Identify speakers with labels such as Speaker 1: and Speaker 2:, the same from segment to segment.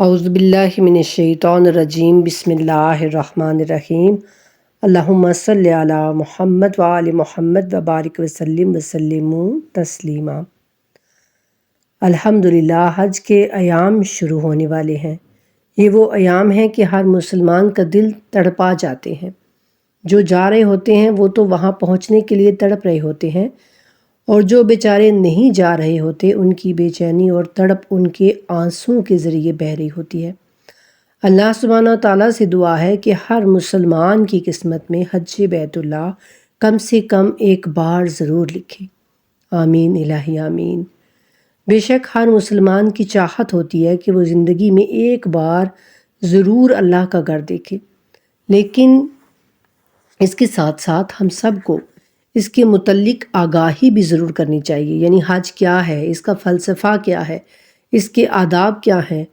Speaker 1: اعوذ باللہ من الشیطان الرجیم بسم اللہ الرحمن الرحیم اللہم صلی علی محمد وآل محمد وبارک وسلم تسلیما۔ الحمدللہ حج کے ایام شروع ہونے والے ہیں۔ یہ وہ ایام ہیں کہ ہر مسلمان کا دل تڑپا جاتے ہیں۔ جو جا رہے ہوتے ہیں وہ تو وہاں پہنچنے کے لیے تڑپ رہے ہوتے ہیں، اور جو بیچارے نہیں جا رہے ہوتے ان کی بے چینی اور تڑپ ان کے آنسوں کے ذریعے بہہ رہی ہوتی ہے۔ اللہ سبحانہ تعالیٰ سے دعا ہے کہ ہر مسلمان کی قسمت میں حج بیت اللہ کم سے کم ایک بار ضرور لکھے۔ آمین الہی آمین۔ بے شک ہر مسلمان کی چاہت ہوتی ہے کہ وہ زندگی میں ایک بار ضرور اللہ کا گھر دیکھے، لیکن اس کے ساتھ ساتھ ہم سب کو اس کے متعلق آگاہی بھی ضرور کرنی چاہیے، یعنی حج کیا ہے، اس کا فلسفہ کیا ہے، اس کے آداب کیا ہیں،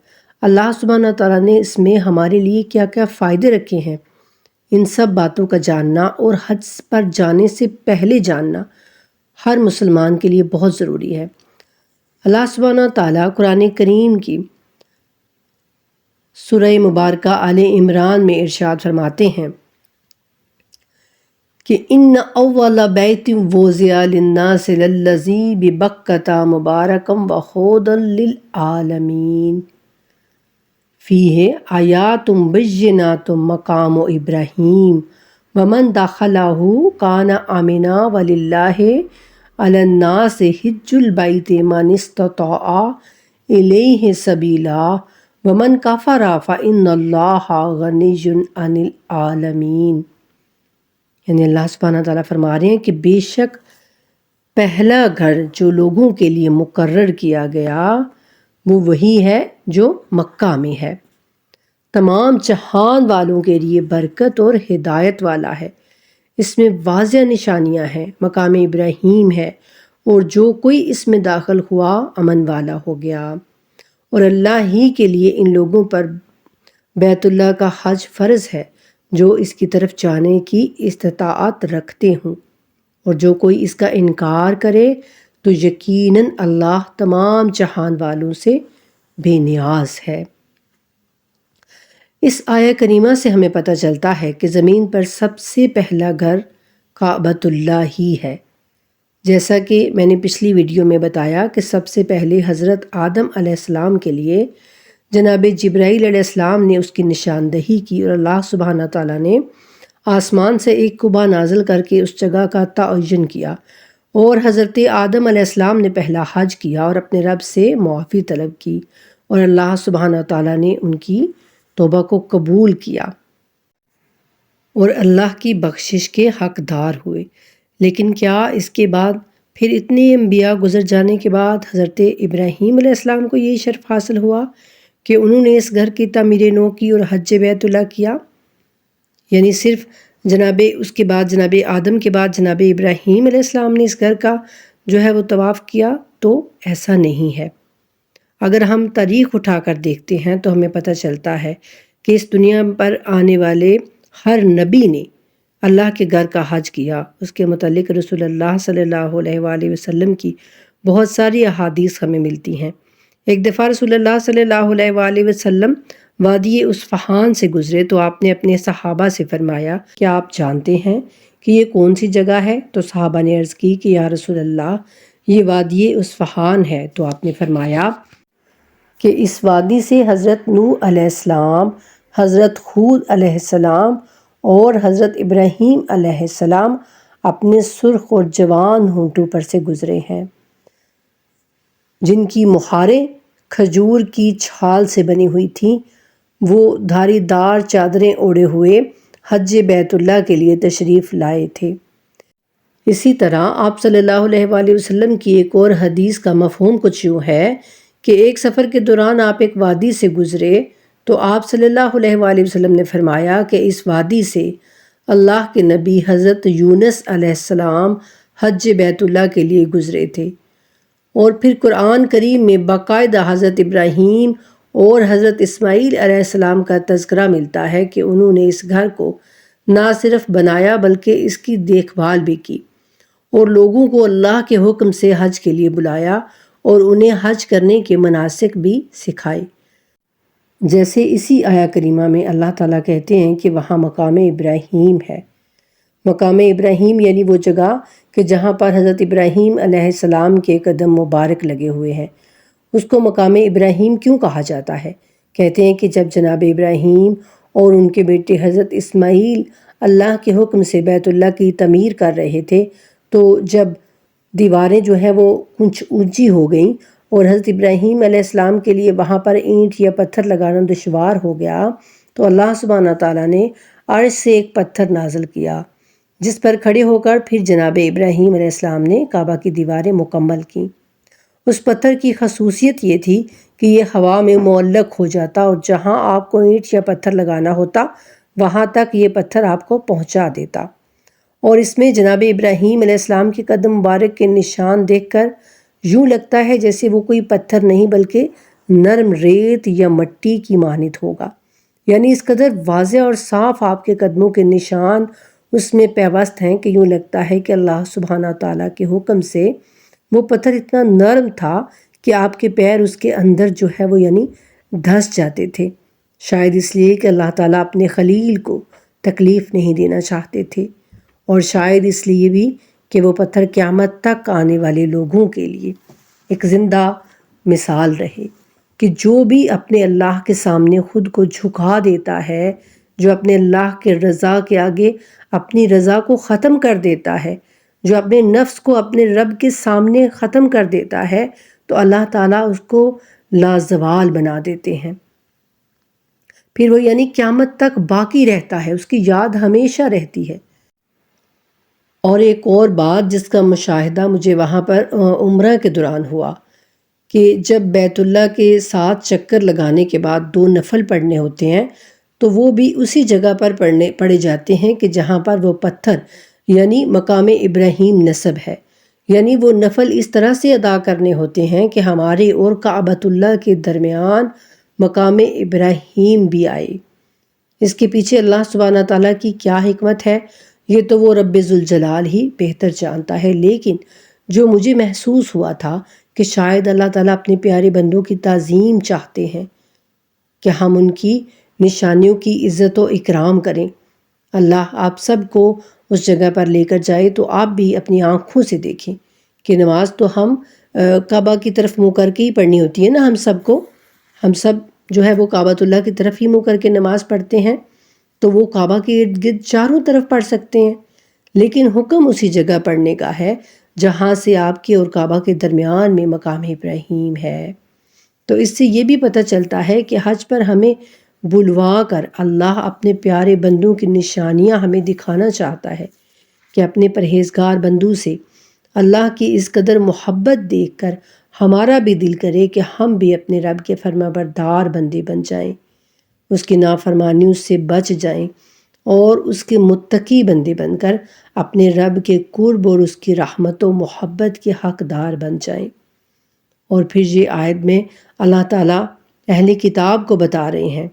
Speaker 1: اللہ سبحانہ تعالیٰ نے اس میں ہمارے لیے کیا کیا فائدے رکھے ہیں، ان سب باتوں کا جاننا اور حج پر جانے سے پہلے جاننا ہر مسلمان کے لیے بہت ضروری ہے۔ اللہ سبحانہ تعالیٰ قرآن کریم کی سورہ مبارکہ آل عمران میں ارشاد فرماتے ہیں کہ ان اول بیت وضع للناس للذی ببکۃ مبارکا وہدی للعالمین فیہ آیات بینات مقام ابراہیم ومن دخلہ کان آمنا وللہ علی الناس حج البیت من استطاع الیہ سبیلا ومن کفر فإن اللہ غنی عن العالمین۔ یعنی اللہ سبحانہ تعالیٰ فرما رہے ہیں کہ بے شک پہلا گھر جو لوگوں کے لیے مقرر کیا گیا وہ وہی ہے جو مکہ میں ہے، تمام جہان والوں کے لیے برکت اور ہدایت والا ہے، اس میں واضح نشانیاں ہیں، مقام ابراہیم ہے، اور جو کوئی اس میں داخل ہوا امن والا ہو گیا، اور اللہ ہی کے لیے ان لوگوں پر بیت اللہ کا حج فرض ہے جو اس کی طرف جانے کی استطاعت رکھتے ہوں، اور جو کوئی اس کا انکار کرے تو یقیناً اللہ تمام جہان والوں سے بے نیاز ہے۔ اس آیہ کریمہ سے ہمیں پتہ چلتا ہے کہ زمین پر سب سے پہلا گھر کعبۃ اللہ ہی ہے، جیسا کہ میں نے پچھلی ویڈیو میں بتایا کہ سب سے پہلے حضرت آدم علیہ السلام کے لیے جناب جبرائیل علیہ السلام نے اس کی نشاندہی کی، اور اللہ سبحانہ تعالیٰ نے آسمان سے ایک قبا نازل کر کے اس جگہ کا تعین کیا، اور حضرت آدم علیہ السلام نے پہلا حج کیا اور اپنے رب سے معافی طلب کی، اور اللہ سبحانہ تعالیٰ نے ان کی توبہ کو قبول کیا اور اللہ کی بخشش کے حقدار ہوئے۔ لیکن کیا اس کے بعد پھر اتنے انبیاء گزر جانے کے بعد حضرت ابراہیم علیہ السلام کو یہ شرف حاصل ہوا کہ انہوں نے اس گھر کی تعمیر نو کی اور حج بیت اللہ کیا؟ یعنی صرف اس کے بعد جناب آدم کے بعد جناب ابراہیم علیہ السلام نے اس گھر کا جو ہے وہ طواف کیا؟ تو ایسا نہیں ہے۔ اگر ہم تاریخ اٹھا کر دیکھتے ہیں تو ہمیں پتہ چلتا ہے کہ اس دنیا پر آنے والے ہر نبی نے اللہ کے گھر کا حج کیا۔ اس کے متعلق رسول اللہ صلی اللہ علیہ وآلہ وسلم کی بہت ساری احادیث ہمیں ملتی ہیں۔ ایک دفعہ رسول اللہ صلی اللہ علیہ وآلہ وسلم وادی اصفہان سے گزرے تو آپ نے اپنے صحابہ سے فرمایا کہ آپ جانتے ہیں کہ یہ کون سی جگہ ہے؟ تو صحابہ نے عرض کی کہ یا رسول اللہ یہ وادی اصفہان ہے۔ تو آپ نے فرمایا کہ اس وادی سے حضرت نوح علیہ السلام، حضرت ہود علیہ السلام اور حضرت ابراہیم علیہ السلام اپنے سرخ اور جوان ہونٹوں پر سے گزرے ہیں، جن کی مہاریں کھجور کی چھال سے بنی ہوئی تھیں۔ وہ دھاری دار چادریں اوڑھے ہوئے حج بیت اللہ کے لیے تشریف لائے تھے۔ اسی طرح آپ صلی اللہ علیہ وآلہ وسلم کی ایک اور حدیث کا مفہوم کچھ یوں ہے کہ ایک سفر کے دوران آپ ایک وادی سے گزرے تو آپ صلی اللہ علیہ وآلہ وسلم نے فرمایا کہ اس وادی سے اللہ کے نبی حضرت یونس علیہ السلام حج بیت اللہ کے لیے گزرے تھے، اور پھر قرآن کریم میں باقاعدہ حضرت ابراہیم اور حضرت اسماعیل علیہ السلام کا تذکرہ ملتا ہے کہ انہوں نے اس گھر کو نہ صرف بنایا بلکہ اس کی دیکھ بھال بھی کی، اور لوگوں کو اللہ کے حکم سے حج کے لیے بلایا اور انہیں حج کرنے کے مناسک بھی سکھائے۔ جیسے اسی آیہ کریمہ میں اللہ تعالیٰ کہتے ہیں کہ وہاں مقام ابراہیم ہے۔ مقام ابراہیم یعنی وہ جگہ کہ جہاں پر حضرت ابراہیم علیہ السلام کے قدم مبارک لگے ہوئے ہیں۔ اس کو مقام ابراہیم کیوں کہا جاتا ہے؟ کہتے ہیں کہ جب جناب ابراہیم اور ان کے بیٹے حضرت اسماعیل اللہ کے حکم سے بیت اللہ کی تعمیر کر رہے تھے، تو جب دیواریں جو ہے وہ کچھ اونچی ہو گئیں اور حضرت ابراہیم علیہ السلام کے لیے وہاں پر اینٹ یا پتھر لگانا دشوار ہو گیا، تو اللہ سبحانہ تعالیٰ نے عرش سے ایک پتھر نازل کیا، جس پر کھڑے ہو کر پھر جناب ابراہیم علیہ السلام نے کعبہ کی دیواریں مکمل کیں۔ اس پتھر کی خصوصیت یہ تھی کہ یہ ہوا میں معلق ہو جاتا اور جہاں آپ کو اینٹ یا پتھر لگانا ہوتا وہاں تک یہ پتھر آپ کو پہنچا دیتا، اور اس میں جناب ابراہیم علیہ السلام کے قدم مبارک کے نشان دیکھ کر یوں لگتا ہے جیسے وہ کوئی پتھر نہیں بلکہ نرم ریت یا مٹی کی مانند ہوگا، یعنی اس قدر واضح اور صاف آپ کے قدموں کے نشان اس میں پیوست ہیں کہ یوں لگتا ہے کہ اللہ سبحانہ تعالیٰ کے حکم سے وہ پتھر اتنا نرم تھا کہ آپ کے پیر اس کے اندر جو ہے وہ یعنی دھس جاتے تھے، شاید اس لیے کہ اللہ تعالیٰ اپنے خلیل کو تکلیف نہیں دینا چاہتے تھے، اور شاید اس لیے بھی کہ وہ پتھر قیامت تک آنے والے لوگوں کے لیے ایک زندہ مثال رہے کہ جو بھی اپنے اللہ کے سامنے خود کو جھکا دیتا ہے، جو اپنے اللہ کے رضا کے آگے اپنی رضا کو ختم کر دیتا ہے، جو اپنے نفس کو اپنے رب کے سامنے ختم کر دیتا ہے، تو اللہ تعالیٰ اس کو لازوال بنا دیتے ہیں، پھر وہ یعنی قیامت تک باقی رہتا ہے، اس کی یاد ہمیشہ رہتی ہے۔ اور ایک اور بات جس کا مشاہدہ مجھے وہاں پر عمرہ کے دوران ہوا کہ جب بیت اللہ کے 7 چکر لگانے کے بعد 2 نفل پڑھنے ہوتے ہیں تو وہ بھی اسی جگہ پر پڑھے جاتے ہیں کہ جہاں پر وہ پتھر یعنی مقام ابراہیم نصب ہے، یعنی وہ نفل اس طرح سے ادا کرنے ہوتے ہیں کہ ہمارے اور کعبۃ اللہ کے درمیان مقام ابراہیم بھی آئے۔ اس کے پیچھے اللہ سبحانہ تعالیٰ کی کیا حکمت ہے یہ تو وہ رب ذوالجلال ہی بہتر جانتا ہے، لیکن جو مجھے محسوس ہوا تھا کہ شاید اللہ تعالیٰ اپنے پیارے بندوں کی تعظیم چاہتے ہیں کہ ہم ان کی نشانیوں کی عزت و اکرام کریں۔ اللہ آپ سب کو اس جگہ پر لے کر جائے تو آپ بھی اپنی آنکھوں سے دیکھیں کہ نماز تو ہم کعبہ کی طرف منہ کر کے ہی پڑھنی ہوتی ہے نا، ہم سب جو ہے وہ کعبۃ اللہ کی طرف ہی منہ کر کے نماز پڑھتے ہیں، تو وہ کعبہ کے ارد گرد چاروں طرف پڑھ سکتے ہیں، لیکن حکم اسی جگہ پڑھنے کا ہے جہاں سے آپ کے اور کعبہ کے درمیان میں مقام ابراہیم ہے۔ تو اس سے یہ بھی پتہ چلتا ہے کہ حج پر ہمیں بلوا کر اللہ اپنے پیارے بندوں کی نشانیاں ہمیں دکھانا چاہتا ہے کہ اپنے پرہیزگار بندوں سے اللہ کی اس قدر محبت دیکھ کر ہمارا بھی دل کرے کہ ہم بھی اپنے رب کے فرما بردار بندے بن جائیں، اس کی نافرمانیوں سے بچ جائیں اور اس کے متقی بندے بن کر اپنے رب کے قرب اور اس کی رحمت و محبت کے حقدار بن جائیں۔ اور پھر یہ آیت میں اللہ تعالیٰ اہل کتاب کو بتا رہے ہیں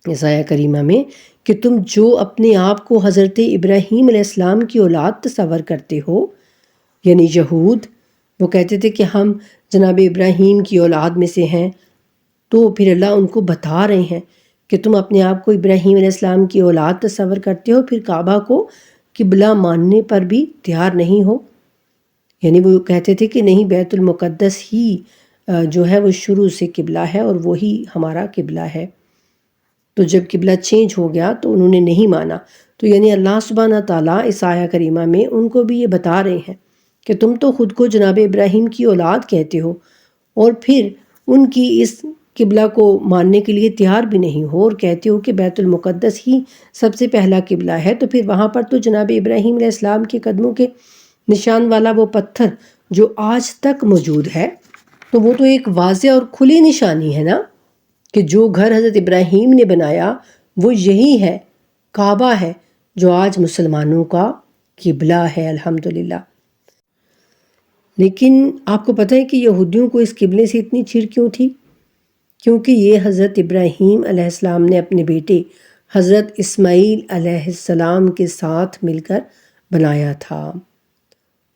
Speaker 1: اس آیہ کریمہ میں کہ تم جو اپنے آپ کو حضرت ابراہیم علیہ السلام کی اولاد تصور کرتے ہو، یعنی یہود، وہ کہتے تھے کہ ہم جناب ابراہیم کی اولاد میں سے ہیں، تو پھر اللہ ان کو بتا رہے ہیں کہ تم اپنے آپ کو ابراہیم علیہ السلام کی اولاد تصور کرتے ہو، پھر کعبہ کو قبلہ ماننے پر بھی تیار نہیں ہو، یعنی وہ کہتے تھے کہ نہیں، بیت المقدس ہی جو ہے وہ شروع سے قبلہ ہے اور وہی ہمارا قبلہ ہے۔ تو جب قبلہ چینج ہو گیا تو انہوں نے نہیں مانا، تو یعنی اللہ سبحانہ تعالیٰ اس آیہ کریمہ میں ان کو بھی یہ بتا رہے ہیں کہ تم تو خود کو جناب ابراہیم کی اولاد کہتے ہو اور پھر ان کی اس قبلہ کو ماننے کے لیے تیار بھی نہیں ہو اور کہتے ہو کہ بیت المقدس ہی سب سے پہلا قبلہ ہے، تو پھر وہاں پر تو جناب ابراہیم علیہ السلام کے قدموں کے نشان والا وہ پتھر جو آج تک موجود ہے، تو وہ تو ایک واضح اور کھلی نشانی ہے نا کہ جو گھر حضرت ابراہیم نے بنایا وہ یہی ہے، کعبہ ہے، جو آج مسلمانوں کا قبلہ ہے الحمدللہ۔ لیکن آپ کو پتہ ہے کہ یہودیوں کو اس قبلے سے اتنی چڑ کیوں تھی؟ کیونکہ یہ حضرت ابراہیم علیہ السلام نے اپنے بیٹے حضرت اسماعیل علیہ السلام کے ساتھ مل کر بنایا تھا،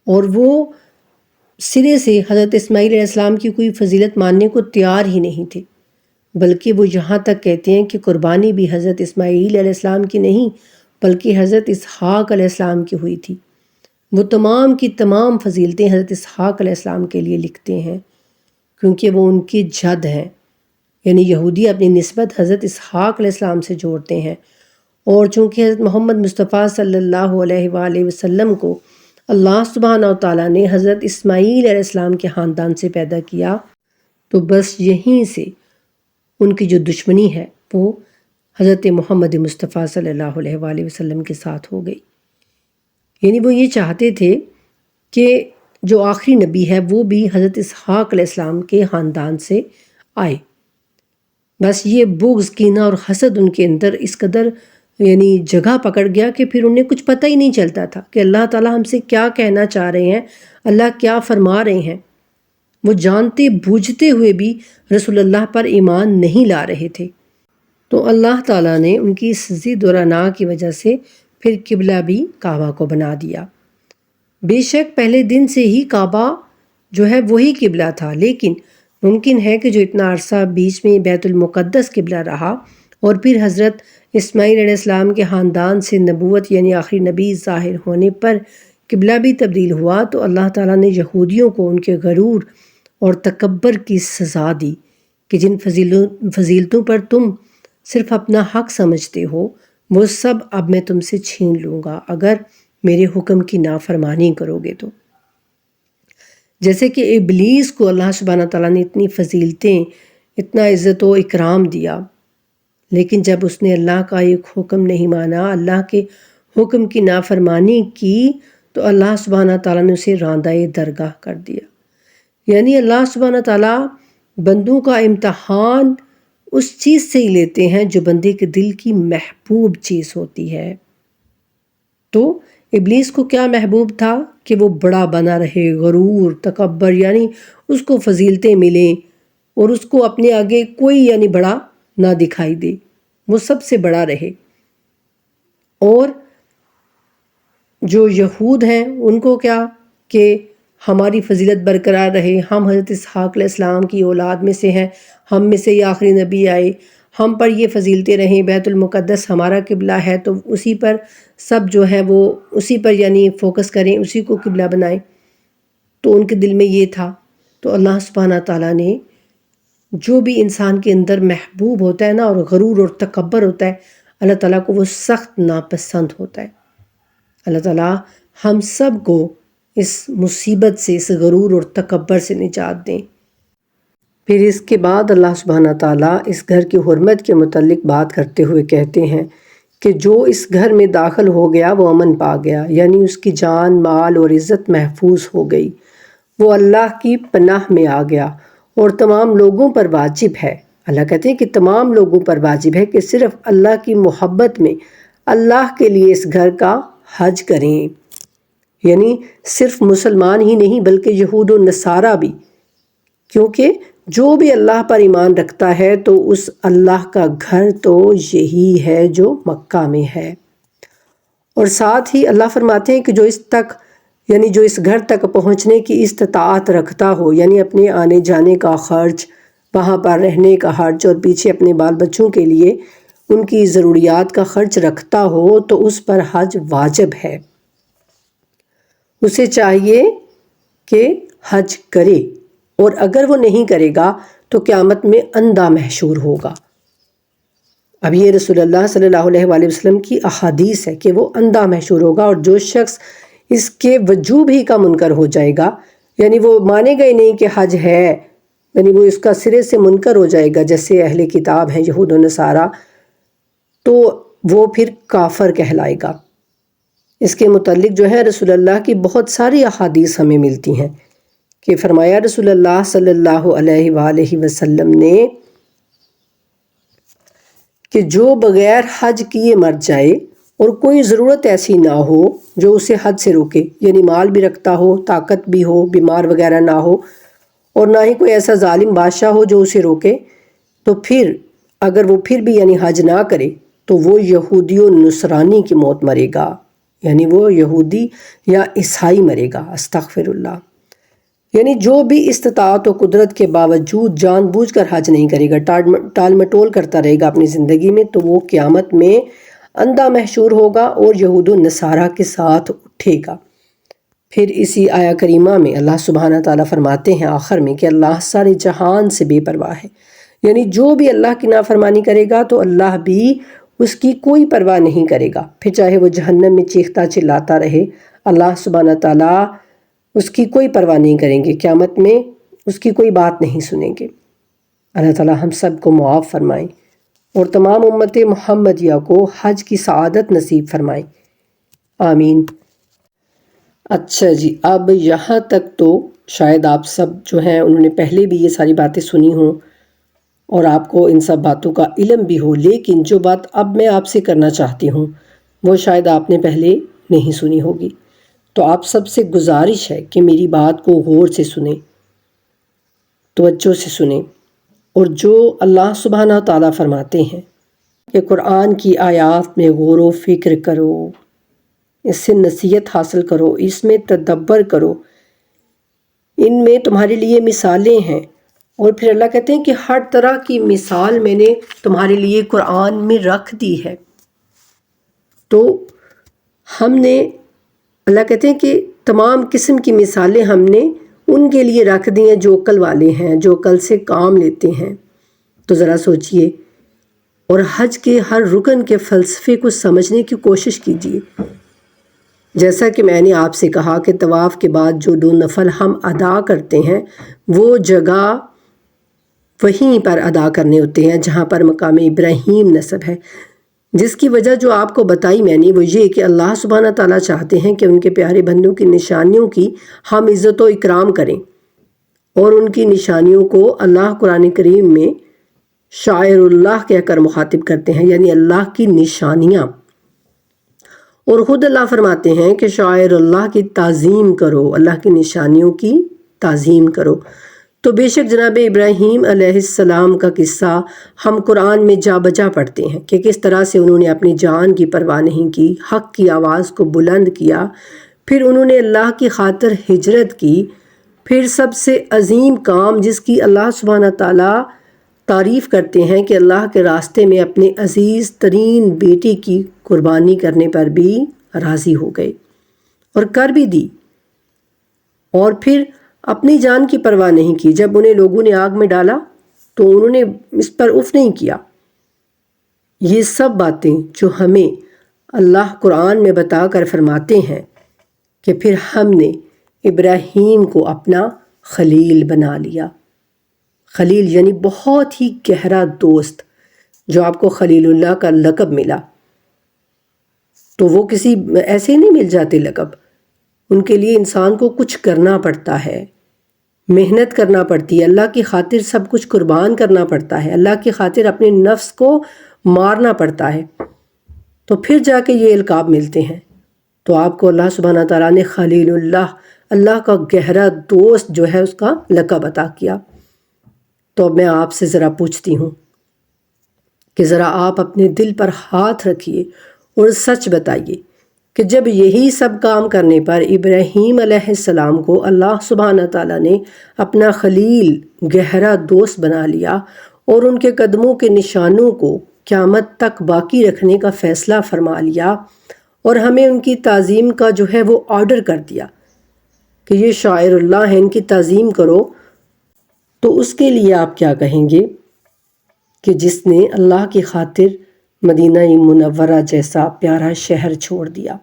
Speaker 1: اور وہ سرے سے حضرت اسماعیل علیہ السلام کی کوئی فضیلت ماننے کو تیار ہی نہیں تھے، بلکہ وہ یہاں تک کہتے ہیں کہ قربانی بھی حضرت اسماعیل علیہ السلام کی نہیں بلکہ حضرت اسحاق علیہ السلام کی ہوئی تھی۔ وہ تمام کی تمام فضیلتیں حضرت اسحاق علیہ السلام کے لیے لکھتے ہیں کیونکہ وہ ان کی جد ہیں، یعنی یہودی اپنی نسبت حضرت اسحاق علیہ السلام سے جوڑتے ہیں، اور چونکہ حضرت محمد مصطفیٰ صلی اللہ علیہ وآلہ وسلم کو اللہ سبحانہ وتعالیٰ نے حضرت اسماعیل علیہ السلام کے خاندان سے پیدا کیا، تو بس یہیں سے ان کی جو دشمنی ہے وہ حضرت محمد مصطفیٰ صلی اللہ علیہ وآلہ وسلم کے ساتھ ہو گئی۔ یعنی وہ یہ چاہتے تھے کہ جو آخری نبی ہے وہ بھی حضرت اسحاق علیہ السلام کے خاندان سے آئے۔ بس یہ بغض، کینہ اور حسد ان کے اندر اس قدر یعنی جگہ پکڑ گیا کہ پھر انہیں کچھ پتہ ہی نہیں چلتا تھا کہ اللہ تعالیٰ ہم سے کیا کہنا چاہ رہے ہیں، اللہ کیا فرما رہے ہیں۔ وہ جانتے بوجھتے ہوئے بھی رسول اللہ پر ایمان نہیں لا رہے تھے، تو اللہ تعالیٰ نے ان کی اس ضد و رنا کی وجہ سے پھر قبلہ بھی کعبہ کو بنا دیا۔ بے شک پہلے دن سے ہی کعبہ جو ہے وہی قبلہ تھا، لیکن ممکن ہے کہ جو اتنا عرصہ بیچ میں بیت المقدس قبلہ رہا اور پھر حضرت اسماعیل علیہ السلام کے خاندان سے نبوت یعنی آخری نبی ظاہر ہونے پر قبلہ بھی تبدیل ہوا، تو اللہ تعالیٰ نے یہودیوں کو ان کے غرور اور تکبر کی سزا دی کہ جن فضیلتوں پر تم صرف اپنا حق سمجھتے ہو وہ سب اب میں تم سے چھین لوں گا اگر میرے حکم کی نافرمانی کرو گے تو۔ جیسے کہ ابلیس کو اللہ سبحانہ تعالیٰ نے اتنی فضیلتیں، اتنا عزت و اکرام دیا، لیکن جب اس نے اللہ کا ایک حکم نہیں مانا، اللہ کے حکم کی نافرمانی کی، تو اللہ سبحانہ تعالیٰ نے اسے راندہ درگاہ کر دیا۔ یعنی اللہ سبحانہ تعالیٰ بندوں کا امتحان اس چیز سے ہی لیتے ہیں جو بندے کے دل کی محبوب چیز ہوتی ہے۔ تو ابلیس کو کیا محبوب تھا کہ وہ بڑا بنا رہے، غرور، تکبر، یعنی اس کو فضیلتیں ملیں اور اس کو اپنے آگے کوئی یعنی بڑا نہ دکھائی دے، وہ سب سے بڑا رہے۔ اور جو یہود ہیں ان کو کیا کہ ہماری فضیلت برقرار رہے، ہم حضرت اسحاق علیہ السلام کی اولاد میں سے ہیں، ہم میں سے یہ آخری نبی آئے، ہم پر یہ فضیلتیں رہیں، بیت المقدس ہمارا قبلہ ہے تو اسی پر سب جو ہے وہ اسی پر یعنی فوکس کریں، اسی کو قبلہ بنائیں۔ تو ان کے دل میں یہ تھا، تو اللہ سبحانہ تعالیٰ نے جو بھی انسان کے اندر محبوب ہوتا ہے نا اور غرور اور تکبر ہوتا ہے، اللہ تعالیٰ کو وہ سخت ناپسند ہوتا ہے۔ اللہ تعالیٰ ہم سب کو اس مصیبت سے، اس غرور اور تکبر سے نجات دیں۔ پھر اس کے بعد اللہ سبحانہ تعالیٰ اس گھر کی حرمت کے متعلق بات کرتے ہوئے کہتے ہیں کہ جو اس گھر میں داخل ہو گیا وہ امن پا گیا، یعنی اس کی جان، مال اور عزت محفوظ ہو گئی، وہ اللہ کی پناہ میں آ گیا، اور تمام لوگوں پر واجب ہے، اللہ کہتے ہیں کہ تمام لوگوں پر واجب ہے کہ صرف اللہ کی محبت میں اللہ کے لیے اس گھر کا حج کریں۔ یعنی صرف مسلمان ہی نہیں بلکہ یہود و نصارہ بھی، کیونکہ جو بھی اللہ پر ایمان رکھتا ہے تو اس اللہ کا گھر تو یہی ہے جو مکہ میں ہے۔ اور ساتھ ہی اللہ فرماتے ہیں کہ جو اس گھر تک پہنچنے کی استطاعت رکھتا ہو، یعنی اپنے آنے جانے کا خرچ، وہاں پر رہنے کا خرچ اور پیچھے اپنے بال بچوں کے لیے ان کی ضروریات کا خرچ رکھتا ہو تو اس پر حج واجب ہے، اسے چاہیے کہ حج کرے، اور اگر وہ نہیں کرے گا تو قیامت میں اندھا محشور ہوگا۔ اب یہ رسول اللہ صلی اللہ علیہ وآلہ وسلم کی احادیث ہے کہ وہ اندھا محشور ہوگا، اور جو شخص اس کے وجوب ہی کا منکر ہو جائے گا، یعنی وہ مانے گا ہی نہیں کہ حج ہے، یعنی وہ اس کا سرے سے منکر ہو جائے گا، جیسے اہل کتاب ہیں یہود و نصارہ، تو وہ پھر کافر کہلائے گا۔ اس کے متعلق جو ہے رسول اللہ کی بہت ساری احادیث ہمیں ملتی ہیں کہ فرمایا رسول اللہ صلی اللہ علیہ وآلہ وسلم نے کہ جو بغیر حج کیے مر جائے اور کوئی ضرورت ایسی نہ ہو جو اسے حج سے روکے، یعنی مال بھی رکھتا ہو، طاقت بھی ہو، بیمار وغیرہ نہ ہو، اور نہ ہی کوئی ایسا ظالم بادشاہ ہو جو اسے روکے، تو پھر اگر وہ پھر بھی یعنی حج نہ کرے تو وہ یہودی و نصرانی کی موت مرے گا، یعنی وہ یہودی یا عیسائی مرے گا، استغفر اللہ۔ یعنی جو بھی استطاعت و قدرت کے باوجود جان بوجھ کر حج نہیں کرے گا، ٹال مٹول کرتا رہے گا اپنی زندگی میں، تو وہ قیامت میں اندھا محشور ہوگا اور یہود و نصارہ کے ساتھ اٹھے گا۔ پھر اسی آیہ کریمہ میں اللہ سبحانہ تعالیٰ فرماتے ہیں آخر میں کہ اللہ سارے جہان سے بے پرواہ ہے، یعنی جو بھی اللہ کی نافرمانی کرے گا تو اللہ بھی اس کی کوئی پرواہ نہیں کرے گا، پھر چاہے وہ جہنم میں چیختا چلاتا رہے، اللہ سبحانہ تعالیٰ اس کی کوئی پرواہ نہیں کریں گے، قیامت میں اس کی کوئی بات نہیں سنیں گے۔ اللہ تعالیٰ ہم سب کو معاف فرمائیں اور تمام امت محمدیہ کو حج کی سعادت نصیب فرمائیں، آمین۔ اچھا جی، اب یہاں تک تو شاید آپ سب جو ہیں انہوں نے پہلے بھی یہ ساری باتیں سنی ہوں اور آپ کو ان سب باتوں کا علم بھی ہو، لیکن جو بات اب میں آپ سے کرنا چاہتی ہوں وہ شاید آپ نے پہلے نہیں سنی ہوگی، تو آپ سب سے گزارش ہے کہ میری بات کو غور سے سنیں، توجہ سے سنیں، اور جو اللہ سبحانہ تعالیٰ فرماتے ہیں کہ قرآن کی آیات میں غور و فکر کرو، اس سے نصیحت حاصل کرو، اس میں تدبر کرو، ان میں تمہارے لیے مثالیں ہیں، اور پھر اللہ کہتے ہیں کہ ہر طرح کی مثال میں نے تمہارے لیے قرآن میں رکھ دی ہے۔ تو ہم نے، اللہ کہتے ہیں کہ تمام قسم کی مثالیں ہم نے ان کے لیے رکھ دی ہیں جو عقل والے ہیں، جو عقل سے کام لیتے ہیں۔ تو ذرا سوچئے اور حج کے ہر رکن کے فلسفے کو سمجھنے کی کوشش کیجیے۔ جیسا کہ میں نے آپ سے کہا کہ طواف کے بعد جو 2 نفل ہم ادا کرتے ہیں وہ جگہ وہیں پر ادا کرنے ہوتے ہیں جہاں پر مقام ابراہیم نصب ہے، جس کی وجہ جو آپ کو بتائی میں نے وہ یہ کہ اللہ سبحانہ تعالیٰ چاہتے ہیں کہ ان کے پیارے بندوں کی نشانیوں کی ہم عزت و اکرام کریں، اور ان کی نشانیوں کو اللہ قرآن کریم میں شاعر اللہ کہہ کر مخاطب کرتے ہیں، یعنی اللہ کی نشانیاں، اور خود اللہ فرماتے ہیں کہ شاعر اللہ کی تعظیم کرو، اللہ کی نشانیوں کی تعظیم کرو۔ تو بے شک جناب ابراہیم علیہ السلام کا قصہ ہم قرآن میں جا بجا پڑھتے ہیں کہ کس طرح سے انہوں نے اپنی جان کی پرواہ نہیں کی، حق کی آواز کو بلند کیا، پھر انہوں نے اللہ کی خاطر ہجرت کی، پھر سب سے عظیم کام جس کی اللہ سبحانہ تعالیٰ تعریف کرتے ہیں کہ اللہ کے راستے میں اپنے عزیز ترین بیٹی کی قربانی کرنے پر بھی راضی ہو گئے اور کر بھی دی، اور پھر اپنی جان کی پرواہ نہیں کی۔ جب انہیں لوگوں نے آگ میں ڈالا تو انہوں نے اس پر اف نہیں کیا۔ یہ سب باتیں جو ہمیں اللہ قرآن میں بتا کر فرماتے ہیں کہ پھر ہم نے ابراہیم کو اپنا خلیل بنا لیا۔ خلیل یعنی بہت ہی گہرا دوست، جو آپ کو خلیل اللہ کا لقب ملا، تو وہ کسی ایسے ہی نہیں مل جاتے لقب، ان کے لیے انسان کو کچھ کرنا پڑتا ہے، محنت کرنا پڑتی ہے، اللہ کی خاطر سب کچھ قربان کرنا پڑتا ہے، اللہ کی خاطر اپنے نفس کو مارنا پڑتا ہے، تو پھر جا کے یہ القاب ملتے ہیں۔ تو آپ کو اللہ سبحانہ تعالیٰ نے خلیل اللہ، اللہ کا گہرا دوست جو ہے، اس کا لقب عطا کیا۔ تو اب میں آپ سے ذرا پوچھتی ہوں کہ ذرا آپ اپنے دل پر ہاتھ رکھیے اور سچ بتائیے کہ جب یہی سب کام کرنے پر ابراہیم علیہ السلام کو اللہ سبحانہ تعالیٰ نے اپنا خلیل گہرا دوست بنا لیا اور ان کے قدموں کے نشانوں کو قیامت تک باقی رکھنے کا فیصلہ فرما لیا، اور ہمیں ان کی تعظیم کا جو ہے وہ آرڈر کر دیا کہ یہ شاعر اللہ ہیں، ان کی تعظیم کرو، تو اس کے لیے آپ کیا کہیں گے کہ جس نے اللہ کی خاطر مدینہ منورہ جیسا پیارا شہر چھوڑ دیا،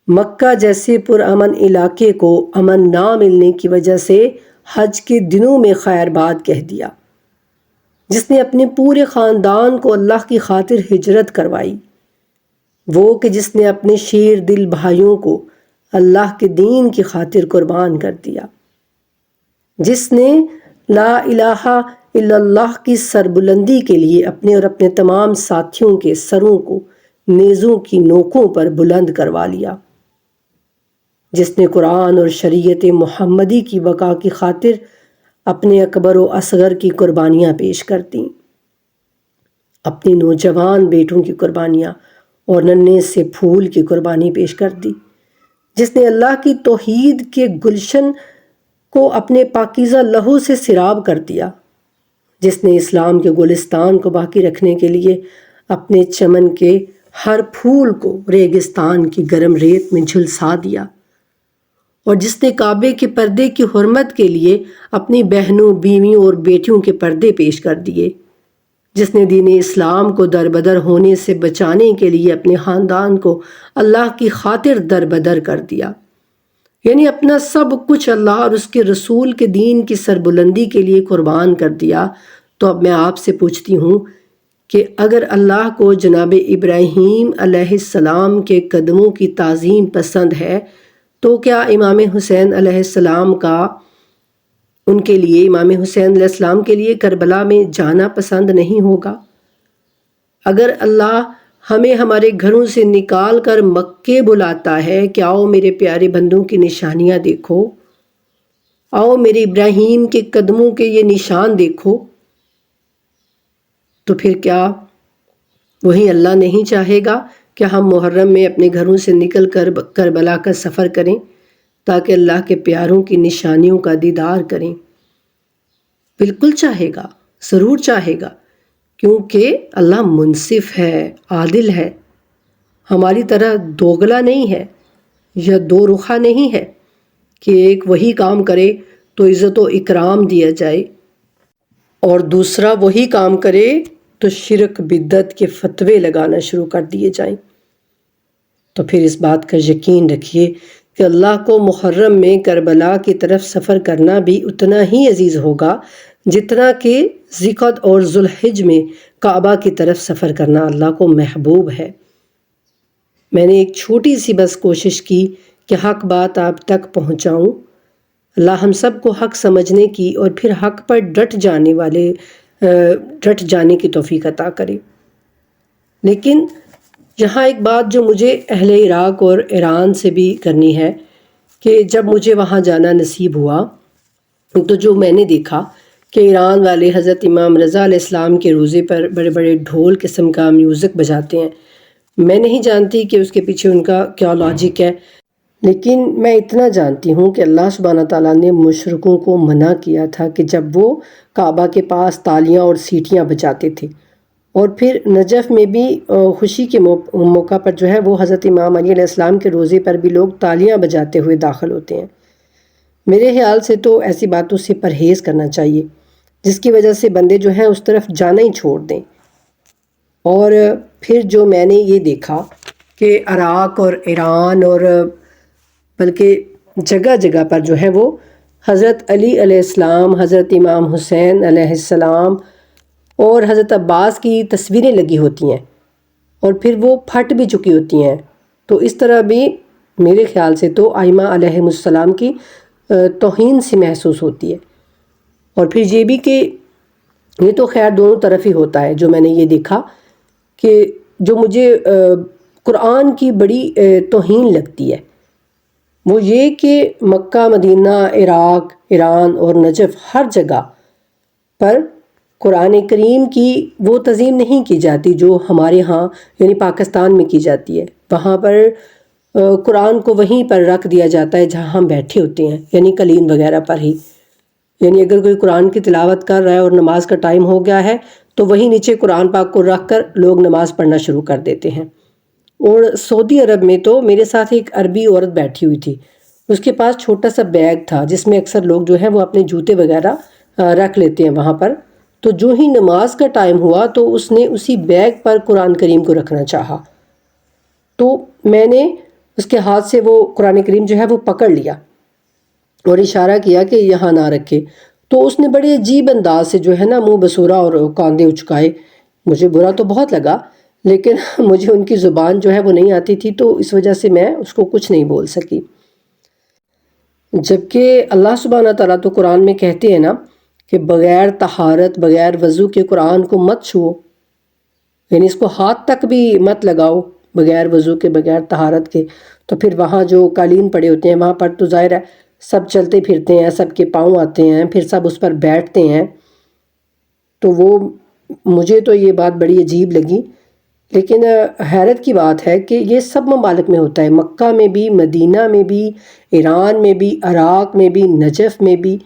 Speaker 1: مکہ جیسے پرامن علاقے کو امن نہ ملنے کی وجہ سے حج کے دنوں میں خیر باد کہہ دیا، جس نے اپنے پورے خاندان کو اللہ کی خاطر ہجرت کروائی، وہ کہ جس نے اپنے شیر دل بھائیوں کو اللہ کے دین کی خاطر قربان کر دیا، جس نے لا الہ الا اللہ کی سربلندی کے لیے اپنے اور اپنے تمام ساتھیوں کے سروں کو نیزوں کی نوکوں پر بلند کروا لیا، جس نے قرآن اور شریعت محمدی کی بقا کی خاطر اپنے اکبر و اصغر کی قربانیاں پیش کر دیں، اپنی نوجوان بیٹوں کی قربانیاں اور ننھے سے پھول کی قربانی پیش کر دی، جس نے اللہ کی توحید کے گلشن کو اپنے پاکیزہ لہو سے سیراب کر دیا، جس نے اسلام کے گلستان کو باقی رکھنے کے لیے اپنے چمن کے ہر پھول کو ریگستان کی گرم ریت میں جھلسا دیا، اور جس نے کعبے کے پردے کی حرمت کے لیے اپنی بہنوں، بیویوں اور بیٹیوں کے پردے پیش کر دیے، جس نے دین اسلام کو دربدر ہونے سے بچانے کے لیے اپنے خاندان کو اللہ کی خاطر دربدر کر دیا، یعنی اپنا سب کچھ اللہ اور اس کے رسول کے دین کی سربلندی کے لیے قربان کر دیا۔ تو اب میں آپ سے پوچھتی ہوں کہ اگر اللہ کو جناب ابراہیم علیہ السلام کے قدموں کی تعظیم پسند ہے تو کیا امام حسین علیہ السلام کا ان کے لیے امام حسین علیہ السلام کے لیے کربلا میں جانا پسند نہیں ہوگا؟ اگر اللہ ہمیں ہمارے گھروں سے نکال کر مکے بلاتا ہے کہ آؤ میرے پیارے بندوں کی نشانیاں دیکھو، آؤ میرے ابراہیم کے قدموں کے یہ نشان دیکھو، تو پھر کیا وہی اللہ نہیں چاہے گا کہ ہم محرم میں اپنے گھروں سے نکل کر کربلا کا سفر کریں تاکہ اللہ کے پیاروں کی نشانیوں کا دیدار کریں؟ بالکل چاہے گا، ضرور چاہے گا، کیونکہ اللہ منصف ہے، عادل ہے، ہماری طرح دوگلا نہیں ہے یا دو رخا نہیں ہے کہ ایک وہی کام کرے تو عزت و اکرام دیا جائے اور دوسرا وہی کام کرے تو شرک بدعت کے فتوے لگانا شروع کر دیے جائیں۔ تو پھر اس بات کا یقین رکھیے کہ اللہ کو محرم میں کربلا کی طرف سفر کرنا بھی اتنا ہی عزیز ہوگا جتنا کہ ذی-القعدہ اور ذوالحجہ میں کعبہ کی طرف سفر کرنا اللہ کو محبوب ہے۔ میں نے ایک چھوٹی سی بس کوشش کی کہ حق بات آپ تک پہنچاؤں۔ اللہ ہم سب کو حق سمجھنے کی اور پھر حق پر ڈٹ جانے کی توفیق عطا کرے۔ لیکن یہاں ایک بات جو مجھے اہل عراق اور ایران سے بھی کرنی ہے کہ جب مجھے وہاں جانا نصیب ہوا تو جو میں نے دیکھا کہ ایران والے حضرت امام رضا علیہ السلام کے روزے پر بڑے بڑے ڈھول قسم کا میوزک بجاتے ہیں۔ میں نہیں جانتی کہ اس کے پیچھے ان کا کیا لاجک ہے، لیکن میں اتنا جانتی ہوں کہ اللہ سبحانہ تعالیٰ نے مشرکوں کو منع کیا تھا کہ جب وہ کعبہ کے پاس تالیاں اور سیٹیاں بجاتے تھے، اور پھر نجف میں بھی خوشی کے موقع پر جو ہے وہ حضرت امام علی علیہ السلام کے روزے پر بھی لوگ تالیاں بجاتے ہوئے داخل ہوتے ہیں۔ میرے خیال سے تو ایسی باتوں سے پرہیز کرنا چاہیے جس کی وجہ سے بندے جو ہیں اس طرف جانا ہی چھوڑ دیں۔ اور پھر جو میں نے یہ دیکھا کہ عراق اور ایران اور بلکہ جگہ جگہ پر جو ہے وہ حضرت علی علیہ السلام، حضرت امام حسین علیہ السلام اور حضرت عباس کی تصویریں لگی ہوتی ہیں اور پھر وہ پھٹ بھی چکی ہوتی ہیں، تو اس طرح بھی میرے خیال سے تو ائمہ علیہ السلام کی توہین سی محسوس ہوتی ہے۔ اور پھر یہ بھی کہ یہ تو خیر دونوں طرف ہی ہوتا ہے۔ جو میں نے یہ دیکھا کہ جو مجھے قرآن کی بڑی توہین لگتی ہے وہ یہ کہ مکہ، مدینہ، عراق، ایران اور نجف ہر جگہ پر قرآن کریم کی وہ تعظیم نہیں کی جاتی جو ہمارے ہاں یعنی پاکستان میں کی جاتی ہے۔ وہاں پر قرآن کو وہیں پر رکھ دیا جاتا ہے جہاں ہم بیٹھے ہوتے ہیں، یعنی قالین وغیرہ پر ہی۔ یعنی اگر کوئی قرآن کی تلاوت کر رہا ہے اور نماز کا ٹائم ہو گیا ہے تو وہیں نیچے قرآن پاک کو رکھ کر لوگ نماز پڑھنا شروع کر دیتے ہیں۔ اور سعودی عرب میں تو میرے ساتھ ایک عربی عورت بیٹھی ہوئی تھی، اس کے پاس چھوٹا سا بیگ تھا جس میں اکثر لوگ جو ہے وہ اپنے جوتے وغیرہ رکھ لیتے ہیں وہاں پر، تو جو ہی نماز کا ٹائم ہوا تو اس نے اسی بیگ پر قرآن کریم کو رکھنا چاہا، تو میں نے اس کے ہاتھ سے وہ قرآن کریم جو ہے وہ پکڑ لیا اور اشارہ کیا کہ یہاں نہ رکھے، تو اس نے بڑے عجیب انداز سے جو ہے نا منہ بسورا اور کاندھے اچکائے۔ مجھے برا تو بہت لگا، لیکن مجھے ان کی زبان جو ہے وہ نہیں آتی تھی تو اس وجہ سے میں اس کو کچھ نہیں بول سکی۔ جبکہ اللہ سبحانہ تعالیٰ تو قرآن میں کہتے ہیں نا کہ بغیر طہارت، بغیر وضو کے قرآن کو مت چھوؤ، یعنی اس کو ہاتھ تک بھی مت لگاؤ بغیر وضو کے، بغیر طہارت کے۔ تو پھر وہاں جو قالین پڑے ہوتے ہیں وہاں پر تو ظاہر ہے سب چلتے پھرتے ہیں، سب کے پاؤں آتے ہیں، پھر سب اس پر بیٹھتے ہیں، تو وہ مجھے تو یہ بات بڑی عجیب لگی لیکن حیرت کی بات ہے کہ یہ سب ممالک میں ہوتا ہے، مکہ میں بھی، مدینہ میں بھی، ایران میں بھی، عراق میں بھی، نجف میں بھی.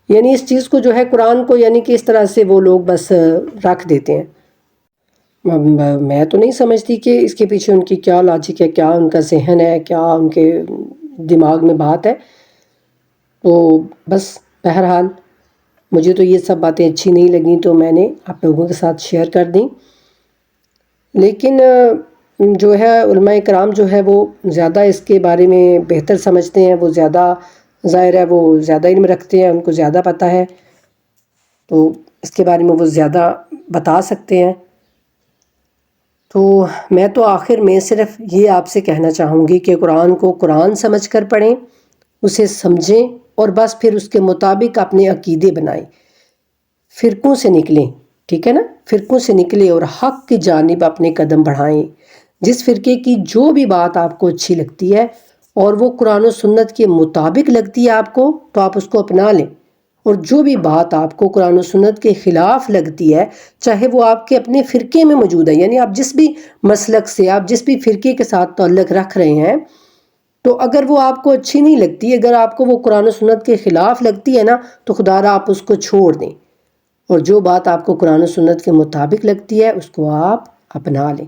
Speaker 1: یعنی اس چیز کو جو ہے قرآن کو یعنی کہ اس طرح سے وہ لوگ بس رکھ دیتے ہیں. میں تو نہیں سمجھتی کہ اس کے پیچھے ان کی کیا لاجک ہے، کیا ان کا ذہن ہے، کیا ان کے دماغ میں بات ہے. تو بس بہرحال مجھے تو یہ سب باتیں اچھی نہیں لگیں تو میں نے آپ لوگوں کے ساتھ شیئر کر دیں. لیکن جو ہے علماء کرام جو ہے وہ زیادہ اس کے بارے میں بہتر سمجھتے ہیں، وہ زیادہ ظاہر ہے وہ زیادہ علم رکھتے ہیں، ان کو زیادہ پتہ ہے، تو اس کے بارے میں وہ زیادہ بتا سکتے ہیں. تو میں تو آخر میں صرف یہ آپ سے کہنا چاہوں گی کہ قرآن کو قرآن سمجھ کر پڑھیں، اسے سمجھیں اور بس پھر اس کے مطابق اپنے عقیدے بنائیں، فرقوں سے نکلیں. ٹھیک ہے نا، فرقوں سے نکلیں اور حق کی جانب اپنے قدم بڑھائیں. جس فرقے کی جو بھی بات آپ کو اچھی لگتی ہے اور وہ قرآن و سنت کے مطابق لگتی ہے آپ کو، تو آپ اس کو اپنا لیں. اور جو بھی بات آپ کو قرآن و سنت کے خلاف لگتی ہے، چاہے وہ آپ کے اپنے فرقے میں موجود ہے، یعنی آپ جس بھی مسلک سے، آپ جس بھی فرقے کے ساتھ تعلق رکھ رہے ہیں، تو اگر وہ آپ کو اچھی نہیں لگتی، اگر آپ کو وہ قرآن و سنت کے خلاف لگتی ہے نا، تو خدا را آپ اس کو چھوڑ دیں، اور جو بات آپ کو قرآن و سنت کے مطابق لگتی ہے اس کو آپ اپنا لیں.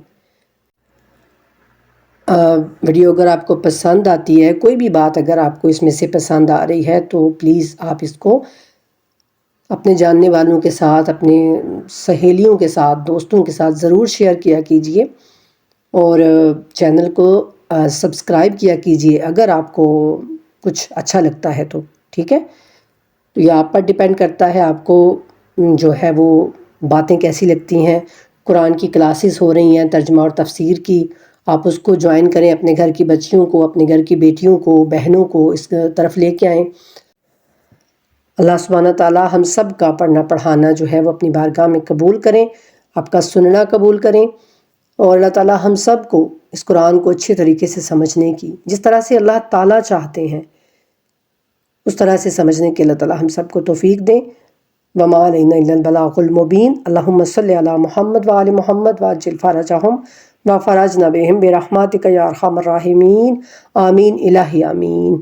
Speaker 1: ویڈیو اگر آپ کو پسند آتی ہے، کوئی بھی بات اگر آپ کو اس میں سے پسند آ رہی ہے، تو پلیز آپ اس کو اپنے جاننے والوں کے ساتھ، اپنے سہیلیوں کے ساتھ، دوستوں کے ساتھ ضرور شیئر کیا کیجئے، اور چینل کو سبسکرائب کیا کیجئے اگر آپ کو کچھ اچھا لگتا ہے تو. ٹھیک ہے، تو یہ آپ پر ڈیپینڈ کرتا ہے آپ کو جو ہے وہ باتیں کیسی لگتی ہیں. قرآن کی کلاسز ہو رہی ہیں ترجمہ اور تفسیر کی، آپ اس کو جوائن کریں، اپنے گھر کی بچیوں کو، اپنے گھر کی بیٹیوں کو، بہنوں کو اس طرف لے کے آئیں. اللہ سبحانہ تعالیٰ ہم سب کا پڑھنا پڑھانا جو ہے وہ اپنی بارگاہ میں قبول کریں، آپ کا سننا قبول کریں، اور اللہ تعالیٰ ہم سب کو اس قرآن کو اچھے طریقے سے سمجھنے کی، جس طرح سے اللہ تعالیٰ چاہتے ہیں اس طرح سے سمجھنے کے اللہ تعالیٰ ہم سب کو توفیق دیں. وما علینا الا البلاغ المبین. اللہم صلی علی محمد وآل محمد وعجل فرجہم وفرجنا بہم برحمتک یا ارحم الراحمین. آمین الہی آمین.